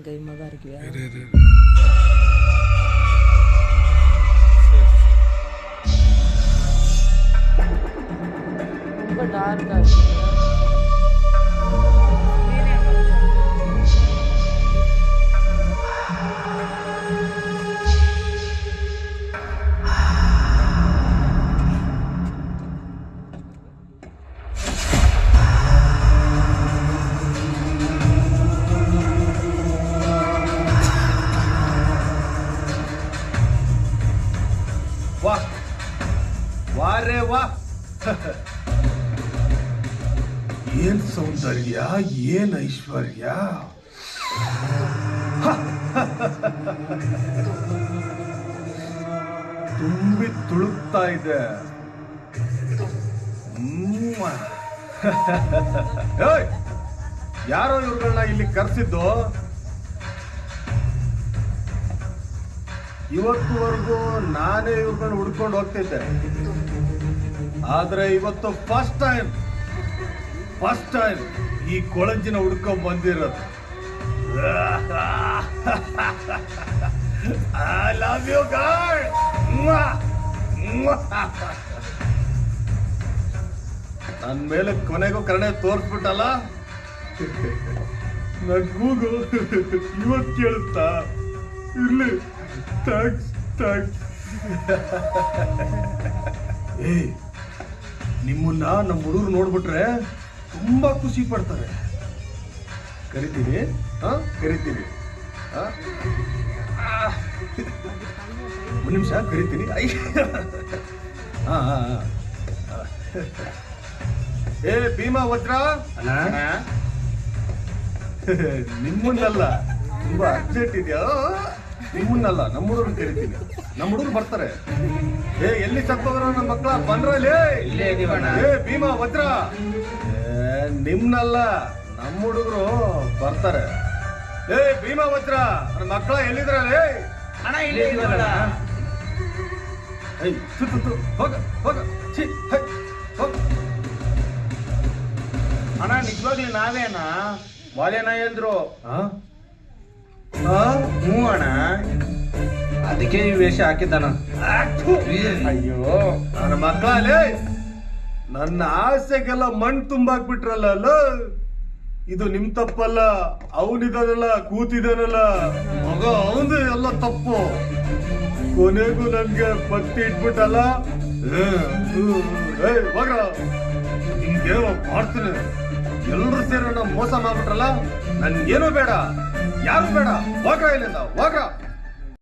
கைமாக இருக்கியா? ரொம்ப டார்க்காக இருக்கு. वाह वाह रे वाह ಏನ್ ಸೌಂದರ್ಯ ಏನ್ ಐಶ್ವರ್ಯ ತುಂಬಿ ತುಳುಕ್ತಾ ಇದೆ. ಯಾರೋ ಇವ್ರುಗಳನ್ನ ಇಲ್ಲಿ ಕರೆಸಿದ್ದು? ಇವತ್ತುವರೆಗೂ ನಾನೇ ಇವ್ರನ್ನ ಹುಡ್ಕೊಂಡು ಹೋಗ್ತಿದ್ದೆ, ಆದ್ರೆ ಇವತ್ತು ಫಸ್ಟ್ ಟೈಮ್ ಈ ಕೊಳಂಜಿನ ಹುಡ್ಕೊಂಡ್ ಬಂದಿರೋದು. I love you God. ನನ್ ಮೇಲೆ ಕೊನೆಗೂ ಕರುಣೆ ತೋರ್ಸ್ಬಿಟ್ಟಲ್ಲ. ನನ್ ಕೂಗು ಇವತ್ತು ಕೇಳುತ್ತಾ? ಇರ್ಲಿ, ಥ್ಯಾಂಕ್ಸ್. ಏ, ನಿಮ್ಮನ್ನ ನಮ್ಮ ಹುಡುಗರು ನೋಡ್ಬಿಟ್ರೆ ತುಂಬಾ ಖುಷಿ ಪಡ್ತಾರೆ. ಕರಿತೀನಿ. ಒಂದು ನಿಮಿಷ ಕರಿತೀನಿ. ಏ ಭೀಮಾ ವಜ್ರ, ನಿಮ್ಮನ್ನಲ್ಲ, ತುಂಬಾ ಅರ್ಜೆಂಟ್ ಇದೆಯಾ? ನಿಮ್ಮನ್ನಲ್ಲ, ನಮ್ಮ ಹುಡುಗರು ಕರಿತೀನಿ. ನಮ್ಮ ಹುಡುಗರು ಬರ್ತಾರೆ. ಏ, ಎಲ್ಲಿ ಸತ್ತೋದ್ರ ನಮ್ಮ ಮಕ್ಕಳ ಬಂದ್ರಲ್ಲಿ? ಏ ಭೀಮಾ ವಜ್ರ, ನಿಮ್ನಲ್ಲ, ನಮ್ಮ ಹುಡುಗರು ಬರ್ತಾರೆ. ಏ ಭೀಮಾ ವಜ್ರ, ನನ್ನ ಮಕ್ಕಳ ಎಲ್ಲಿದ್ರಲ್ಲಿ? ಅಣ್ಣ ನಿಜವಾಗ್ಲಿ ನಾವೇನ ಬಾಲ್ಯನ ಹೇಳಿದ್ರು. ಹ್ಞೂ ಅಣ್ಣ, ಅದಕ್ಕೆ ಈ ವೇಷ ಹಾಕಿದ್ದಾನ. ಅಯ್ಯೋ ನನ್ನ ಮಕ್ಕಳಲ್ಲಿ ನನ್ನ ಆಸೆಗೆಲ್ಲ ಮಣ್ಣು ತುಂಬಾಕ್ಬಿಟ್ರಲ್ಲ. ಇದು ನಿಮ್ ತಪ್ಪಲ್ಲ, ಅವನಿದಾನಲ್ಲ, ಕೂತಿದಾನಲ್ಲ ಮಗ, ಅವನು ಎಲ್ಲ ತಪ್ಪು. ಕೊನೆಗೂ ನನ್ಗೆ ಬತ್ತಿ ಇಟ್ಬಿಟ್ಟಲ್ಲ. ಹೋಗ್ರ, ನಿಮ್ಗೇನೋ ಮಾಡ್ತೀನಿ. ಎಲ್ರು ಸೇರಿ ಮೋಸ ಮಾಡ್ಬಿಟ್ರಲ್ಲ. ನನ್ಗೇನು ಬೇಡ, ಯಾರು ಬೇಡ. ಹೋಗ್ರ ಇಲ್ಲಿಂದ, ಹೋಗ್ರ.